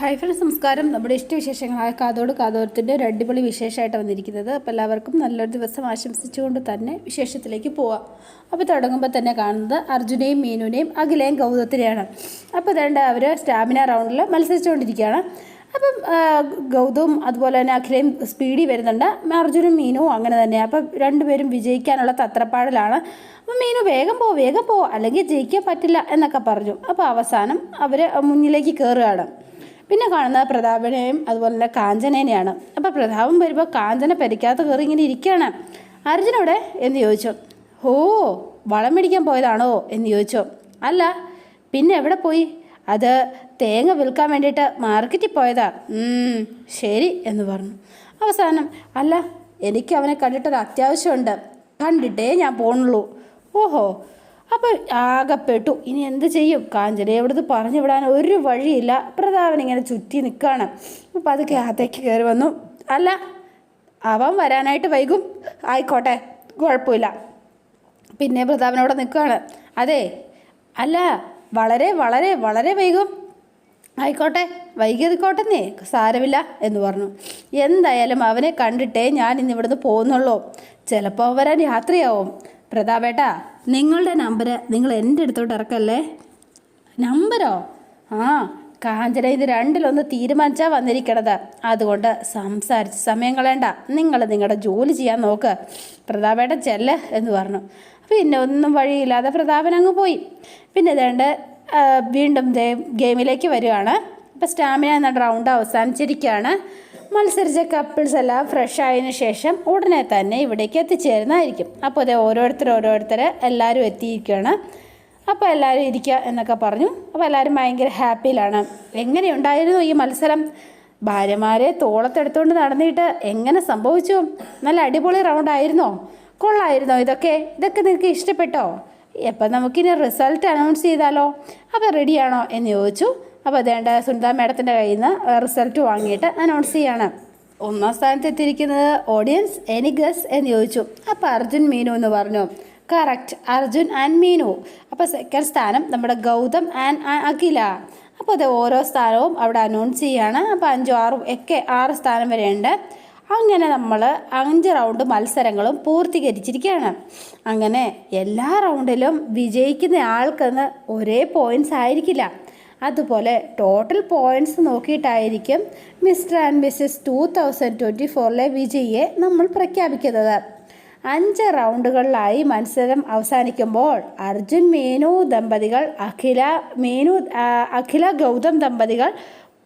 Hi friends, നമസ്കാരം. നമ്മുടെ ഇഷ്ടവിശേഷങ്ങളായ കാതോരത്തിൻ്റെ ഒരു അടിപൊളി വിശേഷമായിട്ട് വന്നിരിക്കുന്നത്. അപ്പോൾ എല്ലാവർക്കും നല്ലൊരു ദിവസം ആശംസിച്ചുകൊണ്ട് തന്നെ വിശേഷത്തിലേക്ക് പോവാം. അപ്പോൾ തുടങ്ങുമ്പോൾ തന്നെ കാണുന്നത് അർജുനെയും മീനുവിനെയും അഖിലയും ഗൗതത്തിനെയാണ്. അപ്പോൾ അതുകൊണ്ട് അവർ സ്റ്റാമിന റൗണ്ടിൽ മത്സരിച്ചുകൊണ്ടിരിക്കുകയാണ്. അപ്പം ഗൗതവും അതുപോലെ തന്നെ അഖിലയും സ്പീഡിൽ വരുന്നുണ്ട്. അർജുനും മീനുവും അങ്ങനെ തന്നെയാണ്. അപ്പം രണ്ടുപേരും വിജയിക്കാനുള്ള തത്രപ്പാടിലാണ്. അപ്പം മീനു വേഗം പോ അല്ലെങ്കിൽ ജയിക്കാൻ പറ്റില്ല എന്നൊക്കെ പറഞ്ഞു. അപ്പോൾ അവസാനം അവർ മുന്നിലേക്ക് കയറുകയാണ്. പിന്നെ കാണുന്നത് പ്രതാപനെയും അതുപോലെ തന്നെ കാഞ്ചനേനെയാണ്. അപ്പോൾ പ്രതാപം വരുമ്പോൾ കാഞ്ചന പരിക്കാത്ത കയറി ഇങ്ങനെ ഇരിക്കുകയാണ്. അർജുനോടെ എന്ന് ചോദിച്ചു. ഓ, വളം മേടിക്കാൻ പോയതാണോ എന്ന് ചോദിച്ചു. അല്ല, പിന്നെ എവിടെ പോയി? അത് തേങ്ങ വിൽക്കാൻ വേണ്ടിയിട്ട് മാർക്കറ്റിൽ പോയതാ. ശരി എന്ന് പറഞ്ഞു. അവസാനം അല്ല, എനിക്ക് അവനെ കണ്ടിട്ടൊരു അത്യാവശ്യമുണ്ട്, കണ്ടിട്ടേ ഞാൻ പോണുള്ളൂ. ഓഹോ, അപ്പോൾ ആകെപ്പെട്ടു. ഇനി എന്ത് ചെയ്യും? കാഞ്ചനയെ എവിടുന്ന് പറഞ്ഞു വിടാൻ ഒരു വഴിയില്ല. പ്രതാപൻ ഇങ്ങനെ ചുറ്റി നിൽക്കുകയാണ്. അപ്പോൾ അതൊക്കെ അകത്തേക്ക് കയറി വന്നു. അല്ല, അവൻ വരാനായിട്ട് വൈകും, ആയിക്കോട്ടെ, കുഴപ്പമില്ല. പിന്നെ പ്രതാപനോടെ നിൽക്കുകയാണ്. അതെ, അല്ല, വളരെ വളരെ വളരെ വൈകും, ആയിക്കോട്ടെ, വൈകിക്കോട്ടെന്നേ, സാരമില്ല എന്ന് പറഞ്ഞു. എന്തായാലും അവനെ കണ്ടിട്ടേ ഞാൻ ഇന്നിവിടുന്ന് പോകുന്നുള്ളൂ. ചിലപ്പോൾ വരാൻ യാത്രയാവും. പ്രതാപേട്ടാ, നിങ്ങളുടെ നമ്പർ നിങ്ങൾ എൻ്റെ അടുത്തോട്ട് ഇറക്കല്ലേ. നമ്പരോ? ആ, കാഞ്ചന ഇത് രണ്ടിലൊന്ന് തീരുമാനിച്ചാൽ വന്നിരിക്കണത്. അതുകൊണ്ട് സംസാരിച്ച് സമയം കളയണ്ട, നിങ്ങൾ നിങ്ങളുടെ ജോലി ചെയ്യാൻ നോക്ക്. പ്രതാപേട്ടൻ ചെല്ല് എന്ന് പറഞ്ഞു. പിന്നെ ഒന്നും വഴിയില്ലാതെ പ്രതാപൻ അങ്ങ് പോയി. പിന്നെ ഇതേണ്ട വീണ്ടും ഗെയിമിലേക്ക് വരികയാണ്. ഇപ്പോൾ സ്റ്റാമിന എന്ന റൗണ്ട് അവസാനിച്ചിരിക്കുകയാണ്. മത്സരിച്ച കപ്പിൾസ് എല്ലാം ഫ്രഷ് ആയതിനു ശേഷം ഉടനെ തന്നെ ഇവിടേക്ക് എത്തിച്ചേരുന്നതായിരിക്കും. അപ്പോൾ അതേ ഓരോരുത്തർ എല്ലാവരും എത്തിയിരിക്കുകയാണ്. അപ്പോൾ എല്ലാവരും ഇരിക്കുക എന്നൊക്കെ പറഞ്ഞു. അപ്പോൾ എല്ലാവരും ഭയങ്കര ഹാപ്പിയിലാണ്. എങ്ങനെയുണ്ടായിരുന്നു ഈ മത്സരം? ഭാര്യമാരെ തോളത്തെടുത്തുകൊണ്ട് നടന്നിട്ട് എങ്ങനെ സംഭവിച്ചു? നല്ല അടിപൊളി റൗണ്ടായിരുന്നോ? കൊള്ളായിരുന്നോ? ഇതൊക്കെ നിങ്ങൾക്ക് ഇഷ്ടപ്പെട്ടോ? എപ്പം നമുക്കിനി റിസൾട്ട് അനൗൺസ് ചെയ്താലോ? അപ്പോൾ റെഡിയാണോ എന്ന് ചോദിച്ചു. അപ്പോൾ അതേണ്ട സുനിത മാഡത്തിൻ്റെ കയ്യിൽ നിന്ന് റിസൾട്ട് വാങ്ങിയിട്ട് അനൗൺസ് ചെയ്യാണ്. ഒന്നാം സ്ഥാനത്ത് എത്തിയിരിക്കുന്നത് ഓഡിയൻസ് എനി ഗസ് എന്ന് ചോദിച്ചു. അപ്പോൾ അർജുൻ മീനു എന്ന് പറഞ്ഞു. Correct, Arjun and Meenu. അപ്പോൾ സെക്കൻഡ് സ്ഥാനം നമ്മുടെ ഗൗതം ആൻഡ് അഖില. അപ്പോൾ അത് ഓരോ സ്ഥാനവും അവിടെ അനൗൺസ് ചെയ്യാണ്. അപ്പോൾ 5, 6 ഒക്കെ 6 സ്ഥാനം വരെയുണ്ട്. അങ്ങനെ നമ്മൾ 5 റൗണ്ട് മത്സരങ്ങളും പൂർത്തീകരിച്ചിരിക്കുകയാണ്. അങ്ങനെ എല്ലാ റൗണ്ടിലും വിജയിക്കുന്ന ആൾക്കെന്ന് ഒരേ പോയിൻറ്റ്സ് ആയിരിക്കില്ല. അതുപോലെ ടോട്ടൽ പോയിൻറ്റ്സ് നോക്കിയിട്ടായിരിക്കും മിസ്റ്റർ ആൻഡ് മിസ്സസ് 2024 വിജയിയെ നമ്മൾ പ്രഖ്യാപിക്കുന്നത്. 5 റൗണ്ടുകളിലായി മത്സരം അവസാനിക്കുമ്പോൾ അർജുൻ മീനു ദമ്പതികൾ അഖില ഗൗതം ദമ്പതികൾ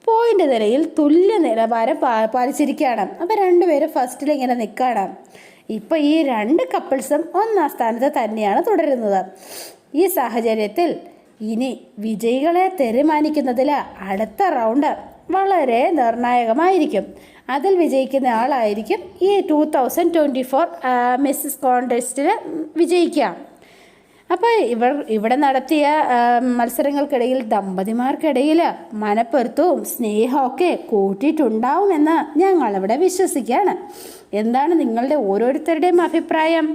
പോയിൻ്റ് നിലയിൽ തുല്യ നിലവാരം പാലിച്ചിരിക്കുകയാണ്. അപ്പോൾ രണ്ടുപേരും ഫസ്റ്റിൽ ഇങ്ങനെ നിൽക്കുകയാണ്. ഇപ്പോൾ ഈ 2 കപ്പിൾസും ഒന്നാം സ്ഥാനത്ത് തന്നെയാണ് തുടരുന്നത്. ഈ സാഹചര്യത്തിൽ ഇനി വിജയികളെ തീരുമാനിക്കുന്നതിൽ അടുത്ത റൗണ്ട് വളരെ നിർണായകമായിരിക്കും. അതിൽ വിജയിക്കുന്ന ആളായിരിക്കും ഈ 2024 മിസ്സസ് കോൺടെസ്റ്റിൽ വിജയിക്കുക. അപ്പോൾ ഇവിടെ നടത്തിയ മത്സരങ്ങൾക്കിടയിൽ ദമ്പതിമാർക്കിടയിൽ മനപ്പൊരുത്തവും സ്നേഹമൊക്കെ കൂട്ടിയിട്ടുണ്ടാവുമെന്ന് ഞങ്ങളിവിടെ വിശ്വസിക്കുകയാണ്. എന്താണ് നിങ്ങളുടെ ഓരോരുത്തരുടെയും അഭിപ്രായം?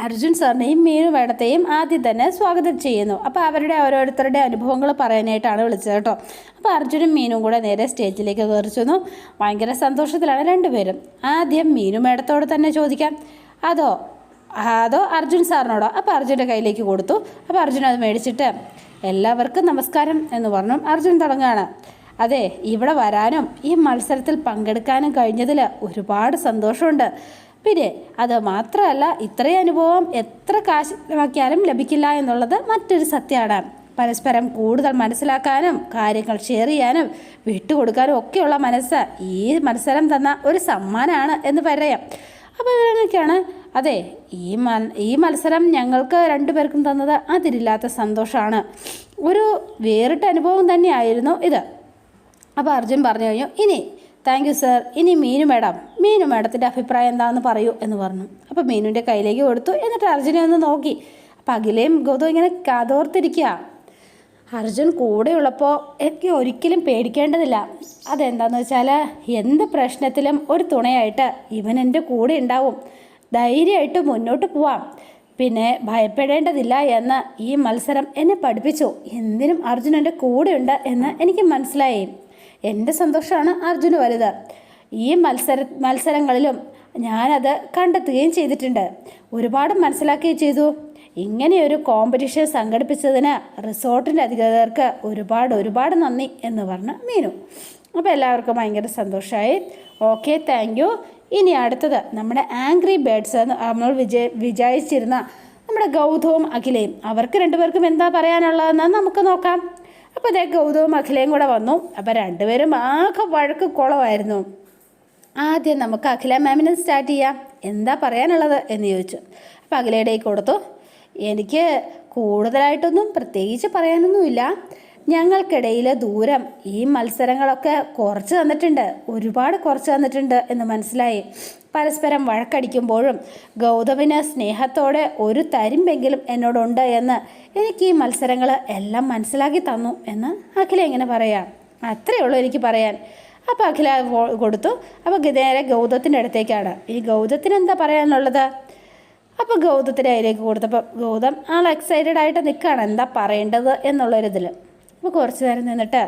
അർജുൻ സാറിനെയും മീനു മേഡത്തെയും ആദ്യം തന്നെ സ്വാഗതം ചെയ്യുന്നു. അപ്പോൾ അവരുടെ ഓരോരുത്തരുടെ അനുഭവങ്ങൾ പറയാനായിട്ടാണ് വിളിച്ചത് കേട്ടോ. അപ്പോൾ അർജുനും മീനും കൂടെ നേരെ സ്റ്റേജിലേക്ക് കയറി ചെന്നു. ഭയങ്കര സന്തോഷത്തിലാണ് രണ്ടുപേരും. ആദ്യം മീനു മേഡത്തോട് തന്നെ ചോദിക്കാം, അതോ അർജുൻ സാറിനോടോ? അപ്പോൾ അർജുൻ്റെ കയ്യിലേക്ക് കൊടുത്തു. അപ്പോൾ അർജുൻ അത് മേടിച്ചിട്ട് എല്ലാവർക്കും നമസ്കാരം എന്ന് പറഞ്ഞു. അർജുൻ തുടങ്ങുകയാണ്. അതെ, ഇവിടെ വരാനും ഈ മത്സരത്തിൽ പങ്കെടുക്കാനും കഴിഞ്ഞതിൽ ഒരുപാട് സന്തോഷമുണ്ട്. പിന്നെ അത് മാത്രമല്ല, ഇത്രയും അനുഭവം എത്ര കാശിലാക്കിയാലും ലഭിക്കില്ല എന്നുള്ളത് മറ്റൊരു സത്യമാണ്. പരസ്പരം കൂടുതൽ മനസ്സിലാക്കാനും കാര്യങ്ങൾ ഷെയർ ചെയ്യാനും വിട്ടുകൊടുക്കാനും ഒക്കെയുള്ള മനസ്സ് ഈ മത്സരം തന്ന ഒരു സമ്മാനമാണ് എന്ന് പറയാം. അപ്പോൾ ഇവരൊക്കെയാണ്. അതെ, ഈ മത്സരം ഞങ്ങൾക്ക് 2 പേർക്കും തന്നത് അതിരില്ലാത്ത സന്തോഷമാണ്. ഒരു വേറിട്ട അനുഭവം തന്നെയായിരുന്നു ഇത്. അപ്പോൾ അർജുൻ പറഞ്ഞു കഴിഞ്ഞു. ഇനി താങ്ക് യു സർ. ഇനി മീനു മേഡത്തിൻ്റെ അഭിപ്രായം എന്താണെന്ന് പറയൂ എന്ന് പറഞ്ഞു. അപ്പോൾ മീനുവിൻ്റെ കയ്യിലേക്ക് കൊടുത്തു. എന്നിട്ട് അർജുനെ ഒന്ന് നോക്കി. അപ്പോൾ അഖിലയും ഗൗതവും ഇങ്ങനെ കാതോർത്തിരിക്കുക. അർജുൻ കൂടെയുള്ളപ്പോൾ എനിക്ക് ഒരിക്കലും പേടിക്കേണ്ടതില്ല. അതെന്താണെന്ന് വെച്ചാൽ എന്ത് പ്രശ്നത്തിലും ഒരു തുണയായിട്ട് ഇവൻ എൻ്റെ കൂടെ ഉണ്ടാവും. ധൈര്യമായിട്ട് മുന്നോട്ട് പോവാം. പിന്നെ ഭയപ്പെടേണ്ടതില്ല എന്ന് ഈ മത്സരം എന്നെ പഠിപ്പിച്ചു. എന്തിനും അർജുൻ എൻ്റെ കൂടെയുണ്ട് എന്ന് എനിക്ക് മനസ്സിലായി. എൻ്റെ സന്തോഷമാണ് അർജുന് വലുത്. ഈ മത്സരങ്ങളിലും ഞാനത് കണ്ടെത്തുകയും ചെയ്തിട്ടുണ്ട്, ഒരുപാട് മനസ്സിലാക്കുകയും ചെയ്തു. ഇങ്ങനെയൊരു കോമ്പറ്റീഷൻ സംഘടിപ്പിച്ചതിന് റിസോർട്ടിൻ്റെ അധികൃതർക്ക് ഒരുപാട് നന്ദി എന്ന് പറഞ്ഞ് മീനു. അപ്പോൾ എല്ലാവർക്കും ഭയങ്കര സന്തോഷമായി. Okay, thank you. ഇനി അടുത്തത് നമ്മുടെ ആംഗ്രി ബേഡ്സ് എന്ന് നമ്മൾ വിചാരിച്ചിരുന്ന നമ്മുടെ ഗൗതവും അഖിലയും, അവർക്ക് രണ്ടുപേർക്കും എന്താ പറയാനുള്ളതെന്ന് നമുക്ക് നോക്കാം. അപ്പോൾ അതേ ഗൗതവും അഖിലയും കൂടെ വന്നു. അപ്പോൾ രണ്ടുപേരും ആകെ വഴക്ക് കുളമായിരുന്നു. ആദ്യം നമുക്ക് അഖില മാമിനെ സ്റ്റാർട്ട് ചെയ്യാം, എന്താ പറയാനുള്ളത് എന്ന് ചോദിച്ചു. അപ്പോൾ അഖിലയുടെ കൊടുത്തു. എനിക്ക് കൂടുതലായിട്ടൊന്നും പ്രത്യേകിച്ച് പറയാനൊന്നുമില്ല. ഞങ്ങൾക്കിടയിൽ ദൂരം ഈ മത്സരങ്ങളൊക്കെ കുറച്ച് തന്നിട്ടുണ്ട്, ഒരുപാട് കുറച്ച് തന്നിട്ടുണ്ട് എന്ന് മനസ്സിലായി. പരസ്പരം വഴക്കടിക്കുമ്പോഴും ഗൗതമിന് സ്നേഹത്തോടെ ഒരു തരിമ്പെങ്കിലും എന്നോടുണ്ട് എന്ന് എനിക്ക് ഈ മത്സരങ്ങൾ എല്ലാം മനസ്സിലാക്കി തന്നു എന്ന് അഖില ഇങ്ങനെ പറയാം. അത്രയേ ഉള്ളൂ എനിക്ക് പറയാൻ. അപ്പോൾ അഖില കൊടുത്തു. അപ്പോൾ നേരെ ഗൗതത്തിൻ്റെ അടുത്തേക്കാണ്. ഈ ഗൗതത്തിന് എന്താ പറയാനുള്ളത്? അപ്പോൾ ഗൗതത്തിൻ്റെ അതിലേക്ക് കൊടുത്തപ്പോൾ ഗൗതം ആൾ എക്സൈറ്റഡ് ആയിട്ട് നിൽക്കുകയാണ് എന്താ പറയേണ്ടത് എന്നുള്ളൊരിതിൽ. അപ്പോൾ കുറച്ച് നേരം നിന്നിട്ട്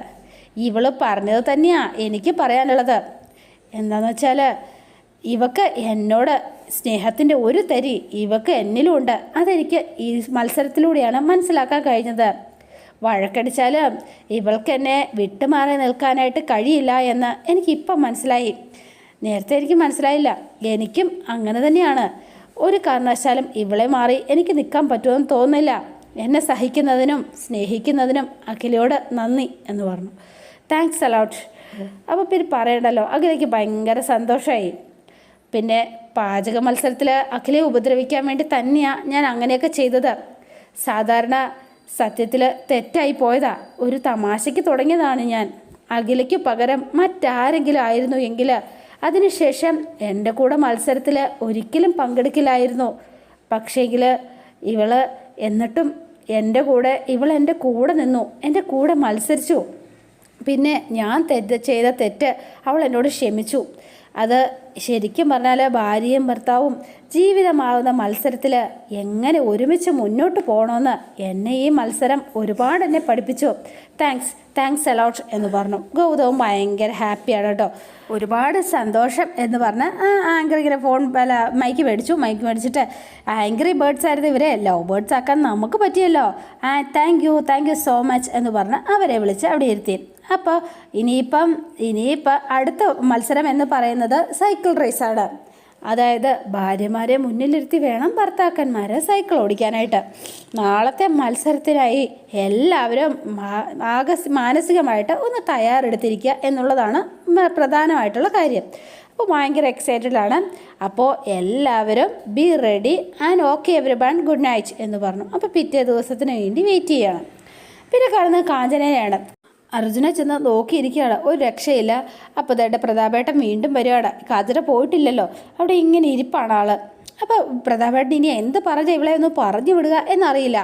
ഇവൾ പറഞ്ഞത് തന്നെയാണ് എനിക്ക് പറയാനുള്ളത്. എന്താണെന്ന് വെച്ചാൽ ഇവക്ക് എന്നോട് സ്നേഹത്തിൻ്റെ ഒരു തരി ഇവക്ക് എന്നിലും ഉണ്ട്. അതെനിക്ക് ഈ മത്സരത്തിലൂടെയാണ് മനസ്സിലാക്കാൻ കഴിഞ്ഞത്. വഴക്കടിച്ചാൽ ഇവൾക്ക് എന്നെ വിട്ടുമാറി നിൽക്കാനായിട്ട് കഴിയില്ല എന്ന് എനിക്കിപ്പം മനസ്സിലായി. നേരത്തെ എനിക്ക് മനസ്സിലായില്ല. എനിക്കും അങ്ങനെ തന്നെയാണ്. ഒരു കാരണവശാലും ഇവളെ മാറി എനിക്ക് നിൽക്കാൻ പറ്റുമെന്ന് തോന്നുന്നില്ല. എന്നെ സഹിക്കുന്നതിനും സ്നേഹിക്കുന്നതിനും അഖിലയോട് നന്ദി എന്ന് പറഞ്ഞു. Thanks a lot. അപ്പോൾ പിന്നെ പറയണ്ടല്ലോ, അഖിലയ്ക്ക് ഭയങ്കര സന്തോഷമായി. പിന്നെ പാചക മത്സരത്തിൽ അഖിലയെ ഉപദ്രവിക്കാൻ വേണ്ടി തന്നെയാണ് ഞാൻ അങ്ങനെയൊക്കെ ചെയ്തത്. സാധാരണ സത്യത്തിൽ തെറ്റായി പോയതാ, ഒരു തമാശയ്ക്ക് തുടങ്ങിയതാണ് ഞാൻ. അഖിലയ്ക്ക് പകരം മറ്റാരെങ്കിലും ആയിരുന്നു എങ്കിൽ അതിനുശേഷം എൻ്റെ കൂടെ മത്സരത്തിൽ ഒരിക്കലും പങ്കെടുക്കില്ലായിരുന്നു. പക്ഷേങ്കിൽ എന്നിട്ടും ഇവൾ എൻ്റെ കൂടെ നിന്നു, എൻ്റെ കൂടെ മത്സരിച്ചു. പിന്നെ ഞാൻ ചെയ്ത തെറ്റ് അവൾ എന്നോട് ക്ഷമിച്ചു. അത് ശരിക്കും പറഞ്ഞാൽ ഭാര്യയും ഭർത്താവും ജീവിതമാകുന്ന മത്സരത്തിൽ എങ്ങനെ ഒരുമിച്ച് മുന്നോട്ട് പോകണമെന്ന് എന്നെ ഈ മത്സരം ഒരുപാട് എന്നെ പഠിപ്പിച്ചു. താങ്ക്സ് അലോട്ട് എന്ന് പറഞ്ഞു. ഗൗതവും ഭയങ്കര ഹാപ്പിയാണ് കേട്ടോ. ഒരുപാട് സന്തോഷം എന്ന് പറഞ്ഞ് ആങ്കർ ഇങ്ങനെ മൈക്ക് മേടിച്ചിട്ട് ആംഗ്രി ബേർഡ്സ് ആയിരുന്നു ഇവരെ ലവ് ബേർഡ്സ് ആക്കാൻ നമുക്ക് പറ്റിയല്ലോ. താങ്ക് യു സോ മച്ച് എന്ന് പറഞ്ഞ് അവരെ വിളിച്ച് അവിടെ ഇരുത്തി. അപ്പോൾ ഇനിയിപ്പം അടുത്ത മത്സരം എന്ന് പറയുന്നത് സൈക്കിൾ റേസാണ്. അതായത് ഭാര്യമാരെ മുന്നിലിരുത്തി വേണം ഭർത്താക്കന്മാരെ സൈക്കിൾ ഓടിക്കാനായിട്ട്. നാളത്തെ മത്സരത്തിനായി എല്ലാവരും മാനസികമായിട്ട് ഒന്ന് തയ്യാറെടുത്തിരിക്കുക എന്നുള്ളതാണ് പ്രധാനമായിട്ടുള്ള കാര്യം. അപ്പോൾ ഭയങ്കര എക്സൈറ്റഡാണ്. അപ്പോൾ എല്ലാവരും be ready and okay everyone good night എന്ന് പറഞ്ഞു. അപ്പോൾ പിറ്റേ ദിവസത്തിന് വേണ്ടി വെയിറ്റ് ചെയ്യണം. പിന്നെ കാണുന്നത് കാഞ്ചനയാണ്. അർജുനെ ചെന്ന് നോക്കിയിരിക്കുകയാണ്, ഒരു രക്ഷയില്ല. അപ്പോൾ ഇതേടെ പ്രതാപേട്ടൻ വീണ്ടും വരുവാണ്. കാഞ്ചന പോയിട്ടില്ലല്ലോ, അവിടെ ഇങ്ങനെ ഇരിപ്പാണ് ആള്. അപ്പോൾ പ്രതാപേട്ടൻ ഇനി എന്ത് പറഞ്ഞ ഇവളെ ഒന്ന് പറഞ്ഞു വിടുക എന്നറിയില്ല.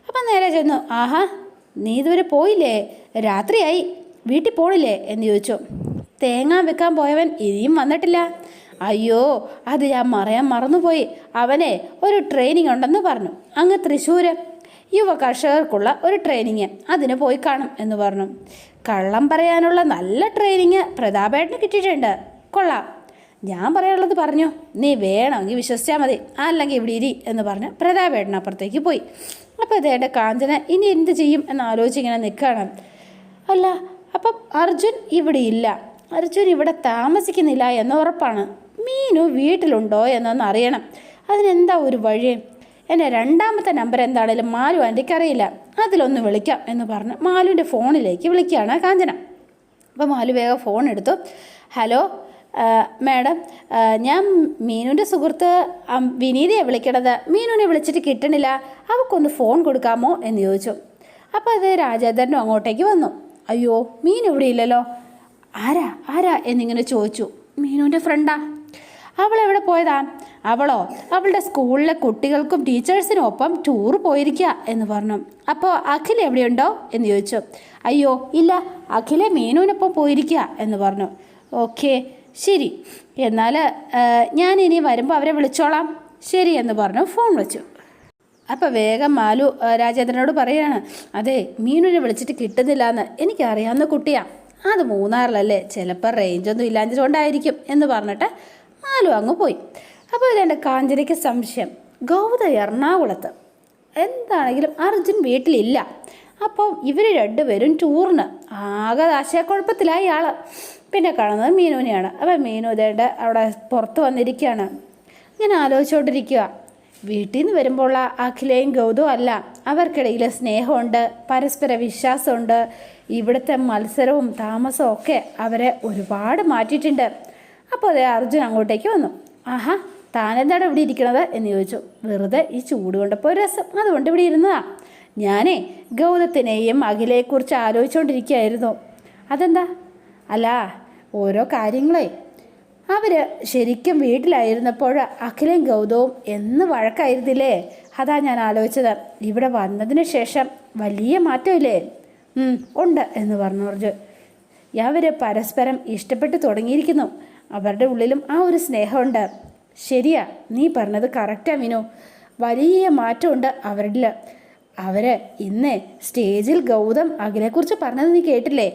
അപ്പം നേരെ ചെന്നു, ആഹാ നീ ഇതുവരെ പോയില്ലേ, രാത്രിയായി, വീട്ടിൽ പോണില്ലേ എന്ന് ചോദിച്ചു. തേങ്ങ വെക്കാൻ പോയവൻ ഇനിയും വന്നിട്ടില്ല. അയ്യോ അത് ഞാൻ മറന്നുപോയി, അവനെ ഒരു ട്രെയിനിങ് ഉണ്ടെന്ന് പറഞ്ഞു, അങ്ങ് തൃശ്ശൂർ യുവ കർഷകർക്കുള്ള ഒരു ട്രെയിനിങ്, അതിന് പോയി കാണും എന്ന് പറഞ്ഞു. കള്ളം പറയാനുള്ള നല്ല ട്രെയിനിങ് പ്രതാപേട്ടന് കിട്ടിയിട്ടുണ്ട്, കൊള്ളാം. ഞാൻ പറയാനുള്ളത് പറഞ്ഞു, നീ വേണമെങ്കിൽ വിശ്വസിച്ചാൽ മതി, അല്ലെങ്കിൽ ഇവിടെ ഇരി എന്ന് പറഞ്ഞ് പ്രതാപേട്ടൻ അപ്പുറത്തേക്ക് പോയി. അപ്പോൾ ഇതേണ്ട കാഞ്ചന ഇനി എന്ത് ചെയ്യും എന്ന് ആലോചിച്ചിങ്ങനെ നിൽക്കുകയാണ്. അല്ല അപ്പം അർജുൻ ഇവിടെ ഇല്ല, അർജുൻ ഇവിടെ താമസിക്കുന്നില്ല എന്ന് ഉറപ്പാണ്. മീനു വീട്ടിലുണ്ടോ എന്നൊന്ന് അറിയണം. അതിനെന്താ ഒരു വഴി? എൻ്റെ രണ്ടാമത്തെ നമ്പർ എന്താണേലും മാലു ആൻറ്റിക്കറിയില്ല, അതിലൊന്ന് വിളിക്കാം എന്ന് പറഞ്ഞ് മാലുവിൻ്റെ ഫോണിലേക്ക് വിളിക്കുകയാണ് കാഞ്ചന. അപ്പോൾ മാലു വേഗം ഫോൺ എടുത്തു. ഹലോ മാഡം, ഞാൻ മീനുവിൻ്റെ സുഹൃത്ത് വിനീതയാണ് വിളിക്കണത്. മീനുവിനെ വിളിച്ചിട്ട് കിട്ടണില്ല, അവൾക്കൊന്ന് ഫോൺ കൊടുക്കാമോ എന്ന് ചോദിച്ചു. അപ്പോൾ അത് രാജേന്ദ്രനും അങ്ങോട്ടേക്ക് വന്നു. അയ്യോ മീൻ ഇവിടെ ഇല്ലല്ലോ, ആരാ എന്നിങ്ങനെ ചോദിച്ചു. മീനുവിൻ്റെ ഫ്രണ്ടാ. അവളെവിടെ പോയതാ? അവളോ അവളുടെ സ്കൂളിലെ കുട്ടികൾക്കും ടീച്ചേഴ്സിനും ഒപ്പം ടൂർ പോയിരിക്കുക എന്ന് പറഞ്ഞു. അപ്പോൾ അഖില എവിടെയുണ്ടോ എന്ന് ചോദിച്ചു. അയ്യോ ഇല്ല, അഖില മീനുവിനൊപ്പം പോയിരിക്കുക എന്ന് പറഞ്ഞു. ഓക്കെ ശരി, എന്നാൽ ഞാൻ ഇനി വരുമ്പോൾ അവരെ വിളിച്ചോളാം. ശരി എന്ന് പറഞ്ഞു ഫോൺ വെച്ചു. അപ്പോൾ വേഗം മാലു രാജേന്ദ്രനോട് പറയുകയാണ്, അതെ മീനുവിനെ വിളിച്ചിട്ട് കിട്ടുന്നില്ല എന്ന് എനിക്കറിയാവുന്ന കുട്ടിയാണ്, അത് മൂന്നാറിലല്ലേ, ചിലപ്പോൾ റേഞ്ചൊന്നും ഇല്ലാഞ്ഞതുകൊണ്ടായിരിക്കും എന്ന് പറഞ്ഞിട്ട് മാലു അങ്ങ് പോയി. അപ്പോൾ ഇതെൻ്റെ കാഞ്ചനയ്ക്ക് സംശയം, ഗൗതം എറണാകുളത്ത്, എന്താണെങ്കിലും അർജുൻ വീട്ടിലില്ല. അപ്പോൾ ഇവർ രണ്ടുപേരും ടൂറിന്, ആകെ ആശയക്കുഴപ്പത്തിലായി ആൾ. പിന്നെ കാണുന്നത് മീനുവിനെയാണ്. അപ്പോൾ മീനു ഇതേണ്ട അവിടെ പുറത്ത് വന്നിരിക്കുകയാണ്. ഇങ്ങനെ ആലോചിച്ചുകൊണ്ടിരിക്കുക, വീട്ടിൽ നിന്ന് വരുമ്പോൾ അഖിലയും ഗൗതവും അല്ല, അവർക്കിടയിൽ സ്നേഹമുണ്ട്, പരസ്പര വിശ്വാസമുണ്ട്. ഇവിടുത്തെ മത്സരവും താമസവും ഒക്കെ അവരെ ഒരുപാട് മാറ്റിയിട്ടുണ്ട്. അപ്പോൾ അതേ അർജുൻ അങ്ങോട്ടേക്ക് വന്നു. ആഹാ, താനെന്താണ് ഇവിടെ ഇരിക്കണത് എന്ന് ചോദിച്ചു. വെറുതെ ഈ ചൂട് കൊണ്ടപ്പോൾ ഒരു രസം, അതുകൊണ്ട് ഇവിടെ ഇരുന്നതാ. ഞാനേ ഗൗതത്തിനെയും അഖിലയെക്കുറിച്ച് ആലോചിച്ചുകൊണ്ടിരിക്കുകയായിരുന്നു. അതെന്താ? അല്ല, ഓരോ കാര്യങ്ങളെ അവർ ശരിക്കും വീട്ടിലായിരുന്നപ്പോൾ അഖിലയും ഗൗതവും എന്ന് വഴക്കായിരുന്നില്ലേ, അതാ ഞാൻ ആലോചിച്ചത്. ഇവിടെ വന്നതിന് ശേഷം വലിയ മാറ്റമില്ലേ? ഉണ്ട് എന്ന് പറഞ്ഞു അർജുൻ. അവർ പരസ്പരം ഇഷ്ടപ്പെട്ട് തുടങ്ങിയിരിക്കുന്നു. അവരുടെ ഉള്ളിലും ആ ഒരു സ്നേഹമുണ്ട്. ശരിയാ, നീ പറഞ്ഞത് കറക്റ്റാ മീനു, വലിയ മാറ്റമുണ്ട് അവരിൽ. അവർ ഇന്ന് സ്റ്റേജിൽ ഗൗതം അഖിലെക്കുറിച്ച് പറഞ്ഞത് നീ കേട്ടില്ലേ?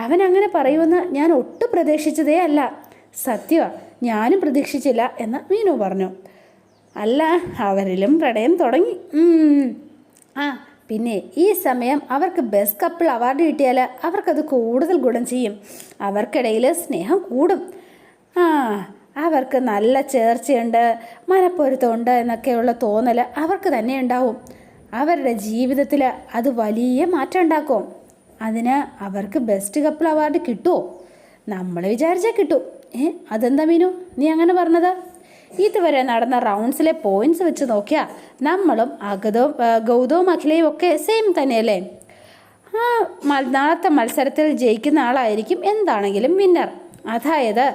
അവൻ അങ്ങനെ പറയുമെന്ന് ഞാൻ ഒട്ടും പ്രതീക്ഷിച്ചതേ അല്ല. സത്യമാണ്, ഞാനും പ്രതീക്ഷിച്ചില്ല എന്ന് മീനു പറഞ്ഞു. അല്ല, അവരിലും പ്രണയം തുടങ്ങി. പിന്നെ ഈ സമയം അവർക്ക് ബെസ്റ്റ് കപ്പിൾ അവാർഡ് കിട്ടിയാൽ അവർക്കത് കൂടുതൽ ഗുണം ചെയ്യും. അവർക്കിടയിൽ സ്നേഹം കൂടും. അവർക്ക് നല്ല ചേർച്ചയുണ്ട്, മനപ്പൊരുത്തമുണ്ട് എന്നൊക്കെയുള്ള തോന്നൽ അവർക്ക് തന്നെ ഉണ്ടാവും. അവരുടെ ജീവിതത്തിൽ അത് വലിയ മാറ്റം ഉണ്ടാക്കും. അതിന് അവർക്ക് ബെസ്റ്റ് കപ്പിൾ അവാർഡ് കിട്ടുമോ? നമ്മൾ വിചാരിച്ചാൽ കിട്ടും. അതെന്താ മീനു നീ അങ്ങനെ പറഞ്ഞത്? ഇതുവരെ നടന്ന റൗണ്ട്സിലെ പോയിന്റ്സ് വെച്ച് നോക്കിയാൽ നമ്മളും ഗൗതവും അഖിലയും ഒക്കെ സെയിം തന്നെയല്ലേ? നാളത്തെ മത്സരത്തിൽ ജയിക്കുന്ന ആളായിരിക്കും എന്താണെങ്കിലും വിന്നർ. അതായത്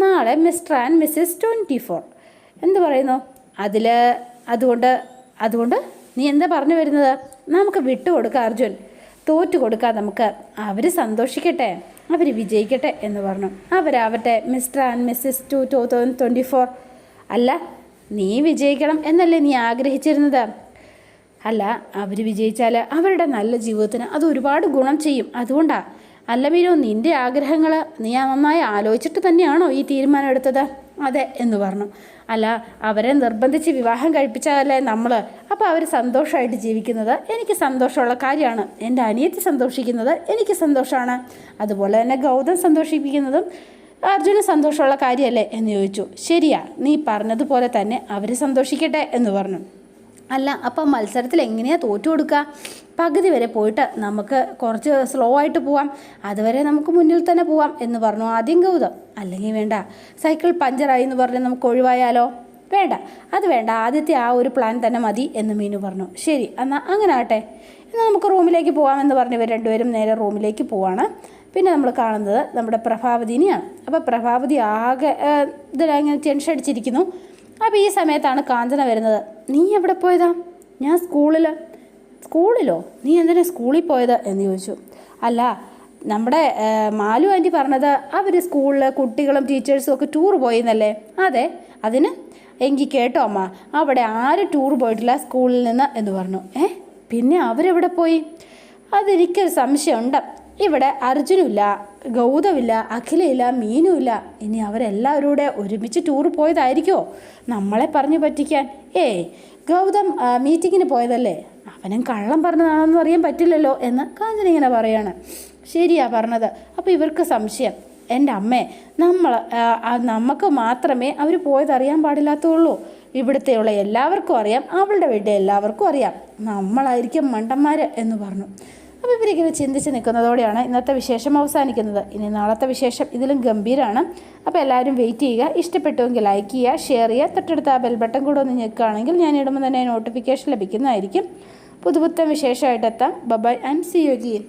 നാളെ മിസ്റ്റർ ആൻഡ് മിസ്സിസ് 24. എന്ത് പറയുന്നു അതുകൊണ്ട് നീ എന്താ പറഞ്ഞു വരുന്നത്? നമുക്ക് വിട്ടുകൊടുക്കാം അർജുൻ, തോറ്റു കൊടുക്കാം നമുക്ക്. അവർ സന്തോഷിക്കട്ടെ, അവർ വിജയിക്കട്ടെ എന്ന് പറഞ്ഞു. അവരാവട്ടെ മിസ്റ്റർ ആൻഡ് മിസ്സിസ് 2024. അല്ല, നീ വിജയിക്കണം എന്നല്ലേ നീ ആഗ്രഹിച്ചിരുന്നത്? അല്ല, അവർ വിജയിച്ചാൽ അവരുടെ നല്ല ജീവിതത്തിന് അത് ഒരുപാട് ഗുണം ചെയ്യും. അതുകൊണ്ടാണ്. അല്ല മീനു, നിൻ്റെ ആഗ്രഹങ്ങൾ നീ നന്നായി ആലോചിച്ചിട്ട് തന്നെയാണോ ഈ തീരുമാനം എടുത്തത്? അതെ എന്ന് പറഞ്ഞു. അല്ല, അവരെ നിർബന്ധിച്ച് വിവാഹം കഴിപ്പിച്ചാലേ നമ്മൾ, അപ്പോൾ അവർ സന്തോഷമായിട്ട് ജീവിക്കുന്നത് എനിക്ക് സന്തോഷമുള്ള കാര്യമാണ്. എൻ്റെ അനിയത്തി സന്തോഷിക്കുന്നത് എനിക്ക് സന്തോഷമാണ്. അതുപോലെ തന്നെ ഗൗതം സന്തോഷിപ്പിക്കുന്നതും അർജുന് സന്തോഷമുള്ള കാര്യമല്ലേ എന്ന് ചോദിച്ചു. ശരിയാ, നീ പറഞ്ഞതുപോലെ തന്നെ അവർ സന്തോഷിക്കട്ടെ എന്ന് പറഞ്ഞു. അല്ല, അപ്പം മത്സരത്തിൽ എങ്ങനെയാണ് തോറ്റു കൊടുക്കുക? പകുതി വരെ പോയിട്ട് നമുക്ക് കുറച്ച് സ്ലോ ആയിട്ട് പോവാം, അതുവരെ നമുക്ക് മുന്നിൽ തന്നെ പോവാം എന്ന് പറഞ്ഞു ആദ്യം ഗൗതം. അല്ലെങ്കിൽ വേണ്ട, സൈക്കിൾ പഞ്ചറായി എന്ന് പറഞ്ഞ് നമുക്ക് ഒഴിവായാലോ? വേണ്ട, അത് വേണ്ട, ആദ്യത്തെ ആ ഒരു പ്ലാൻ തന്നെ മതി എന്ന് മീനു പറഞ്ഞു. ശരി, എന്നാൽ അങ്ങനെ ആട്ടെ, എന്നാൽ നമുക്ക് റൂമിലേക്ക് പോകാമെന്ന് പറഞ്ഞ് ഇവർ രണ്ടുപേരും നേരെ റൂമിലേക്ക് പോവാണ്. പിന്നെ നമ്മൾ കാണുന്നത് നമ്മുടെ പ്രഭാവതിനെയാണ്. അപ്പോൾ പ്രഭാവതി ആകെ ഇതിലങ്ങനെ ടെൻഷൻ അടിച്ചിരിക്കുന്നു. അപ്പോൾ ഈ സമയത്താണ് കാഞ്ചന വരുന്നത്. നീ എവിടെ പോയതാ? ഞാൻ സ്കൂളിലോ? നീ എന്തിനാ സ്കൂളിൽ പോയത് എന്ന് ചോദിച്ചു. അല്ല, നമ്മുടെ മാലു ആൻറ്റി പറഞ്ഞത് അവർ സ്കൂളിൽ കുട്ടികളും ടീച്ചേഴ്സും ഒക്കെ ടൂർ പോയെന്നല്ലേ? അതെ, അതിന് എങ്കിൽ കേട്ടോ അമ്മ, അവിടെ ആരും ടൂർ പോയിട്ടില്ല സ്കൂളിൽ നിന്ന് എന്ന് പറഞ്ഞു. പിന്നെ അവരെവിടെ പോയി? അതെനിക്കൊരു സംശയമുണ്ട്. ഇവിടെ അർജുനുമില്ല, ഗൗതമില്ല, അഖിലയില്ല, മീനുമില്ല. ഇനി അവരെല്ലാവരും കൂടെ ഒരുമിച്ച് ടൂർ പോയതായിരിക്കുമോ നമ്മളെ പറഞ്ഞു പറ്റിക്കാൻ? ഗൗതം മീറ്റിങ്ങിന് പോയതല്ലേ, അവനും കള്ളം പറഞ്ഞതാണെന്ന് അറിയാൻ പറ്റില്ലല്ലോ എന്ന് കാഞ്ചന ഇങ്ങനെ പറയാണ്. ശരിയാ പറഞ്ഞത്. അപ്പോൾ ഇവർക്ക് സംശയം, എൻ്റെ അമ്മേ, നമുക്ക് മാത്രമേ അവർ പോയതറിയാൻ പാടില്ലാത്തുള്ളൂ. ഇവിടുത്തെയുള്ള എല്ലാവർക്കും അറിയാം, അവളുടെ വീട്ടിൽ എല്ലാവർക്കും അറിയാം, നമ്മളായിരിക്കും മണ്ടന്മാർ എന്ന് പറഞ്ഞു. അപ്പോൾ ഇവരിങ്ങനെ ചിന്തിച്ച് നിൽക്കുന്നതോടെയാണ് ഇന്നത്തെ വിശേഷം അവസാനിക്കുന്നത്. ഇനി നാളത്തെ വിശേഷം ഇതിലും ഗംഭീരമാണ്. അപ്പോൾ എല്ലാവരും വെയിറ്റ് ചെയ്യുക. ഇഷ്ടപ്പെട്ടുവെങ്കിൽ ലൈക്ക് ചെയ്യുക, ഷെയർ ചെയ്യുക, തൊട്ടടുത്ത് ആ ബെൽ ബട്ടൺ കൂടെ ഒന്ന് ഞെക്കുകയാണെങ്കിൽ ഞാൻ ഇടുമ്പോൾ തന്നെ നോട്ടിഫിക്കേഷൻ ലഭിക്കുന്നതായിരിക്കും. പുതുപുത്തൻ വിശേഷമായിട്ടെത്താം. Bye and see you again.